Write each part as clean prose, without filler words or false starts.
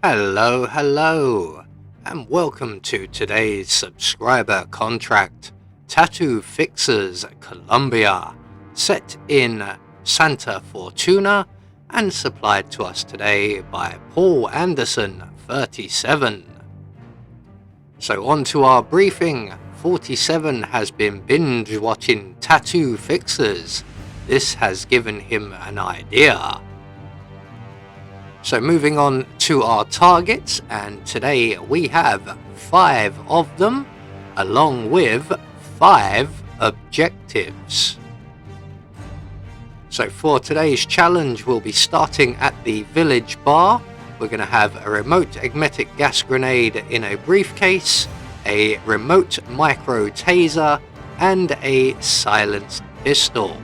Hello, and welcome to today's subscriber contract, Tattoo Fixers Colombia, set in Santa Fortuna and supplied to us today by Paul Anderson, 37. So on to our briefing. 47 has been binge watching Tattoo Fixers. This has given him an idea. So moving on to our targets, and today we have 5 of them, along with 5 objectives. So for today's challenge, we'll be starting at the village bar. We're going to have a remote magnetic gas grenade in a briefcase, a remote micro taser, and a silenced pistol.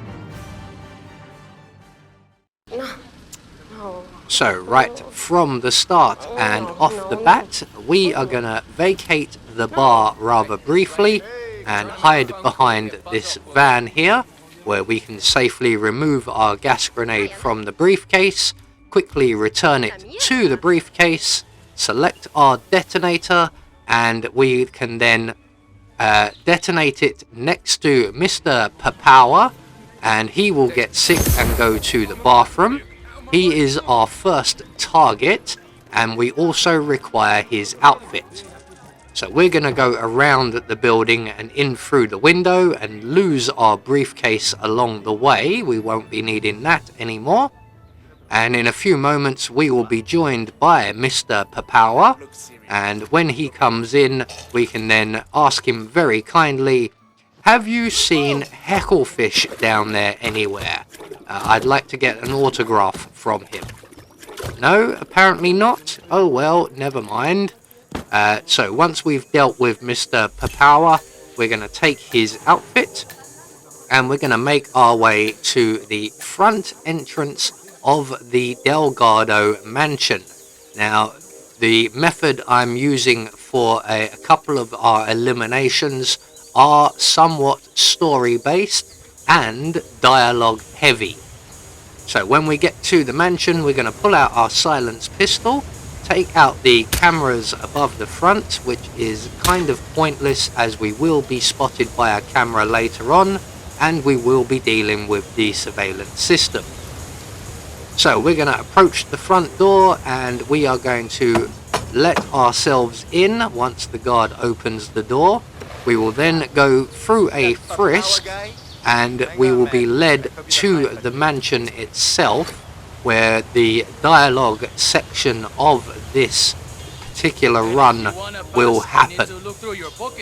So right from the start and off the bat, we are going to vacate the bar rather briefly and hide behind this van here, where we can safely remove our gas grenade from the briefcase, quickly return it to the briefcase, select our detonator, and we can then detonate it next to Mr. Papower, and he will get sick and go to the bathroom. He is our first target, and we also require his outfit. So we're going to go around the building and in through the window and lose our briefcase along the way. We won't be needing that anymore. And in a few moments we will be joined by Mr. Papower, and when he comes in we can then ask him very kindly, have you seen Hecklefish down there anywhere? I'd like to get an autograph from him. No, apparently not. Oh well, never mind. So once we've dealt with Mr. Papower, we're going to take his outfit and we're going to make our way to the front entrance of the Delgado mansion. Now, the method I'm using for a couple of our eliminations are somewhat story based and dialogue heavy. So when we get to the mansion, we're going to pull out our silenced pistol, take out the cameras above the front, which is kind of pointless as we will be spotted by a camera later on and we will be dealing with the surveillance system. So we're going to approach the front door and we are going to let ourselves in once the guard opens the door. We will then go through a frisk and we will be led to the mansion itself, where the dialogue section of this particular run will happen.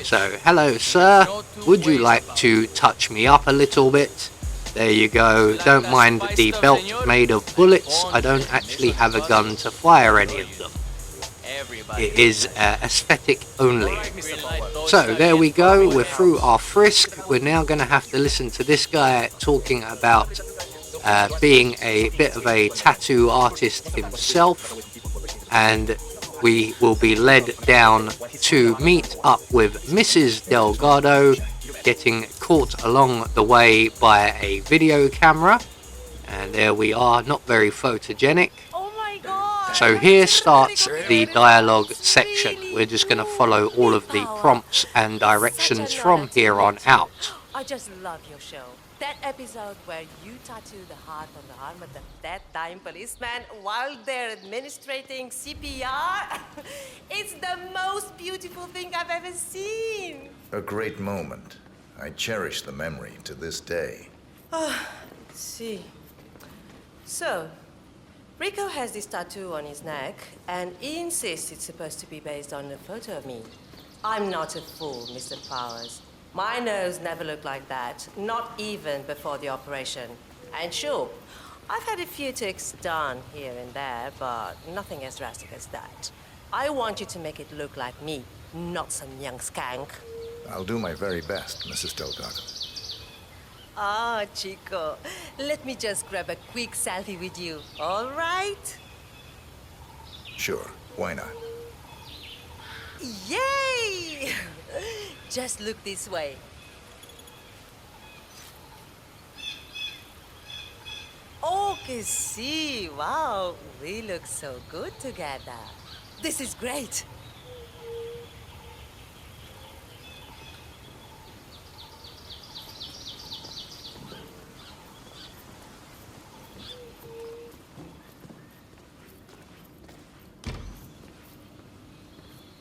So, hello sir, would you like to touch me up a little bit? There you go. Don't mind the belt made of bullets. I don't actually have a gun to fire any of them. It is aesthetic only. So there we go, we're through our frisk. We're now going to have to listen to this guy talking about being a bit of a tattoo artist himself, and we will be led down to meet up with Mrs. Delgado, getting caught along the way by a video camera, and there we are, not very photogenic. So here starts the dialogue section. We're just going to follow all of the prompts and directions from here on out. I just love your show. That episode where you tattoo the heart on the arm of the dead-dying policeman while they're administrating CPR. It's the most beautiful thing I've ever seen. A great moment. I cherish the memory to this day. See. So, Rico has this tattoo on his neck, and he insists it's supposed to be based on a photo of me. I'm not a fool, Mr. Powers. My nose never looked like that, not even before the operation. And sure, I've had a few ticks done here and there, but nothing as drastic as that. I want you to make it look like me, not some young skank. I'll do my very best, Mrs. Delgado. Ah, Chico, let me just grab a quick selfie with you, all right? Sure, why not? Yay! Just look this way. Oh, que sí, wow, we look so good together. This is great.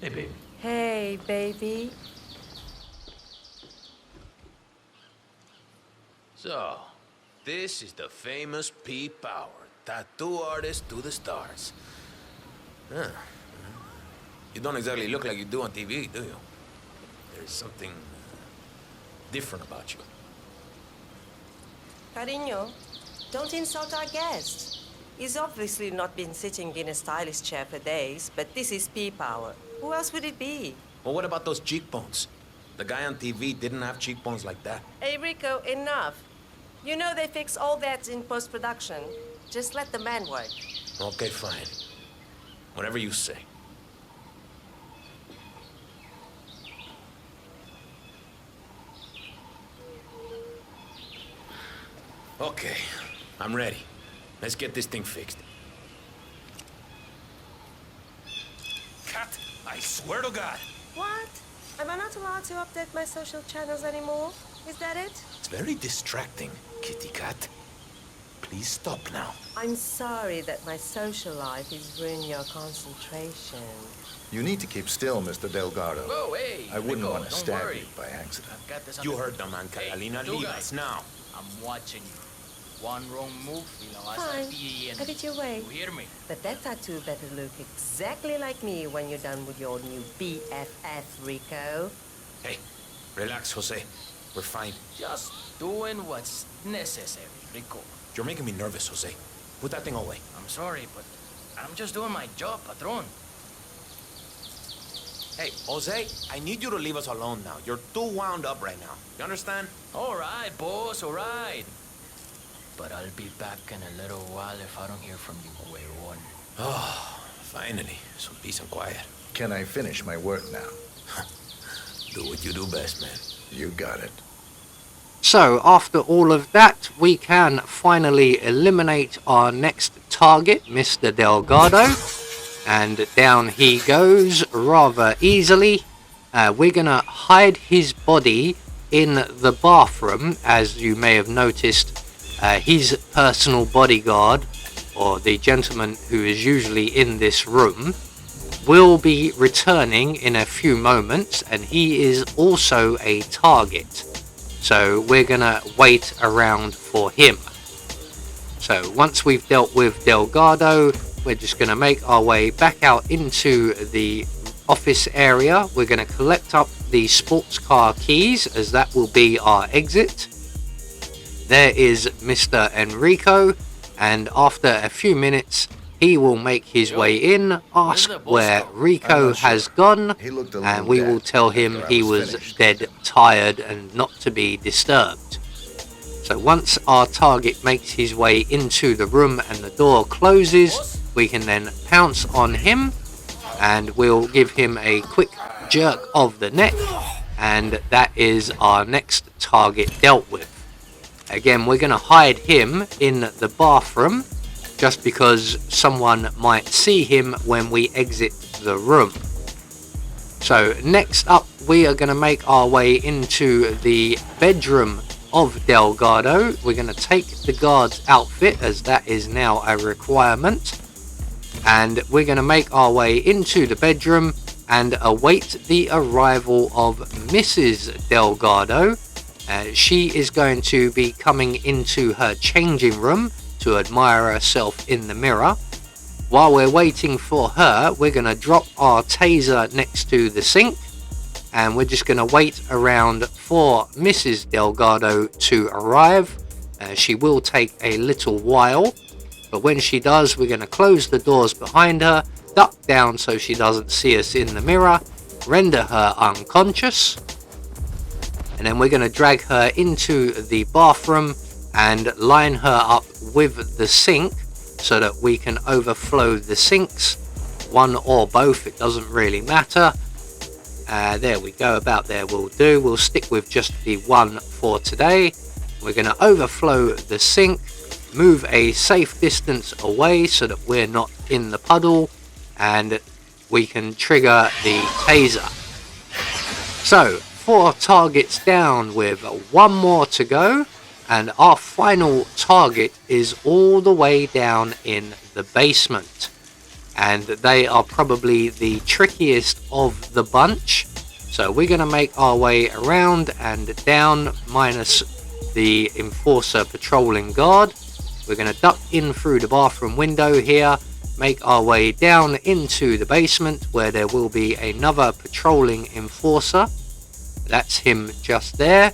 Hey, baby. Hey, baby. So, this is the famous P. Power, tattoo artist to the stars. Huh. You don't exactly look like you do on TV, do you? There's something different about you. Cariño, don't insult our guest. He's obviously not been sitting in a stylish chair for days, but this is P-Power. Who else would it be? Well, what about those cheekbones? The guy on TV didn't have cheekbones like that. Hey, Rico, enough. You know they fix all that in post-production. Just let the man work. Okay, fine. Whatever you say. Okay, I'm ready. Let's get this thing fixed. Cat, I swear to God. What? Am I not allowed to update my social channels anymore? Is that it? It's very distracting, kitty cat. Please stop now. I'm sorry that my social life is ruining your concentration. You need to keep still, Mr. Delgado. Whoa, hey, I wouldn't Rico, want to don't stab worry. you by accident. Got this You under- heard the man, Catalina. Hey, Leave guys. us now. I'm watching you. One wrong move, y la vas a Fine. pillar. Have it your way. You hear me? But that tattoo better look exactly like me when you're done with your new BFF, Rico. Hey, relax, Jose. We're fine. Just doing what's necessary, Rico. You're making me nervous, Jose. Put that thing away. I'm sorry, but I'm just doing my job, patron. Hey, Jose, I need you to leave us alone now. You're too wound up right now. You understand? All right, boss, all right. But I'll be back in a little while if I don't hear from you, Huevon. Oh, finally. Some peace and quiet. Can I finish my work now? Do what you do best, man. You got it. So after all of that, we can finally eliminate our next target, Mr. Delgado. And down he goes rather easily. We're gonna hide his body in the bathroom. As you may have noticed, his personal bodyguard, or the gentleman who is usually in this room, will be returning in a few moments, and he is also a target. So we're gonna wait around for him. So once we've dealt with Delgado, we're just gonna make our way back out into the office area. We're gonna collect up the sports car keys, as that will be our exit. There is Mr. Enrico, and after a few minutes, he will make his way in, ask where Rico I'm not has sure. gone, He looked a and little we dead will tell him after I he was was finished. dead, tired, and not to be disturbed. So once our target makes his way into the room and the door closes, we can then pounce on him, and we'll give him a quick jerk of the neck, and that is our next target dealt with. Again, we're going to hide him in the bathroom, just because someone might see him when we exit the room. So next up, we are going to make our way into the bedroom of Delgado. We're going to take the guard's outfit, as that is now a requirement, and we're going to make our way into the bedroom and await the arrival of Mrs. Delgado. She is going to be coming into her changing room to admire herself in the mirror. While we're waiting for her, we're going to drop our taser next to the sink, and we're just going to wait around for Mrs. Delgado to arrive. She will take a little while, but when she does, we're going to close the doors behind her, duck down so she doesn't see us in the mirror, render her unconscious, and then we're going to drag her into the bathroom and line her up with the sink so that we can overflow the sinks, one or both, it doesn't really matter. There we go, about there will do. We'll stick with just the one for today. We're going to overflow the sink, move a safe distance away so that we're not in the puddle, and we can trigger the taser. So 4 targets down with 1 more to go, and our final target is all the way down in the basement, and they are probably the trickiest of the bunch. So we're going to make our way around and down, minus the enforcer patrolling guard. We're going to duck in through the bathroom window here, make our way down into the basement where there will be another patrolling enforcer. That's him just there.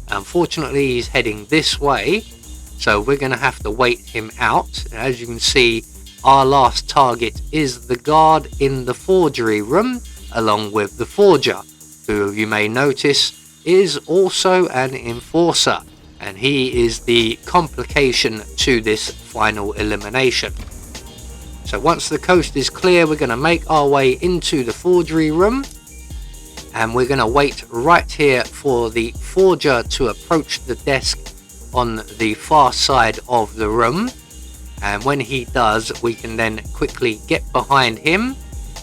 Unfortunately, he's heading this way, so we're going to have to wait him out. As you can see, our last target is the guard in the forgery room, along with the forger, who you may notice is also an enforcer, and he is the complication to this final elimination. So once the coast is clear, we're going to make our way into the forgery room, and we're going to wait right here for the forger to approach the desk on the far side of the room. And when he does, we can then quickly get behind him.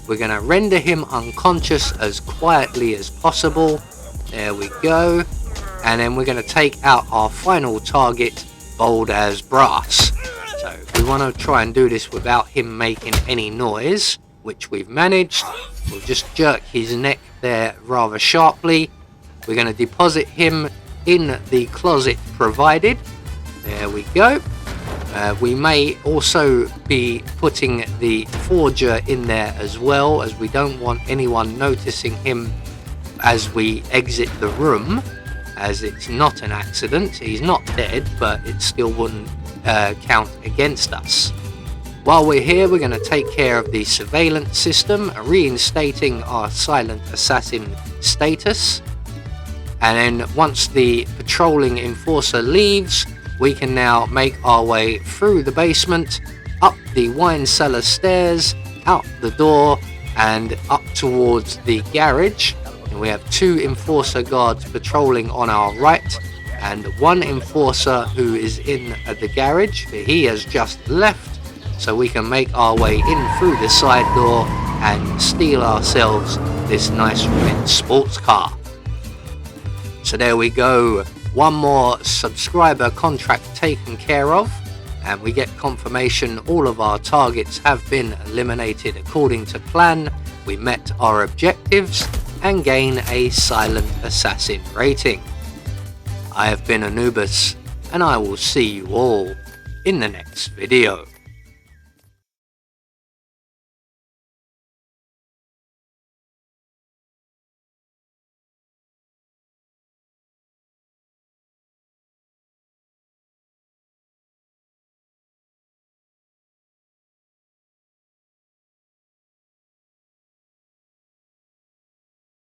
We're going to render him unconscious as quietly as possible. There we go. And then we're going to take out our final target, bold as brass. So we want to try and do this without him making any noise, which we've managed. We'll just jerk his neck there rather sharply. We're going to deposit him in the closet provided. There we go. We may also be putting the forger in there as well, as we don't want anyone noticing him as we exit the room, as it's not an accident. He's not dead, but it still wouldn't count against us. While we're here, we're going to take care of the surveillance system, reinstating our silent assassin status. And then once the patrolling enforcer leaves, we can now make our way through the basement, up the wine cellar stairs, out the door, and up towards the garage. And we have 2 enforcer guards patrolling on our right, and 1 enforcer who is in the garage. He has just left, so we can make our way in through the side door and steal ourselves this nice red sports car. So there we go. 1 more subscriber contract taken care of, and we get confirmation all of our targets have been eliminated according to plan. We met our objectives and gain a silent assassin rating. I have been Anubis, and I will see you all in the next video.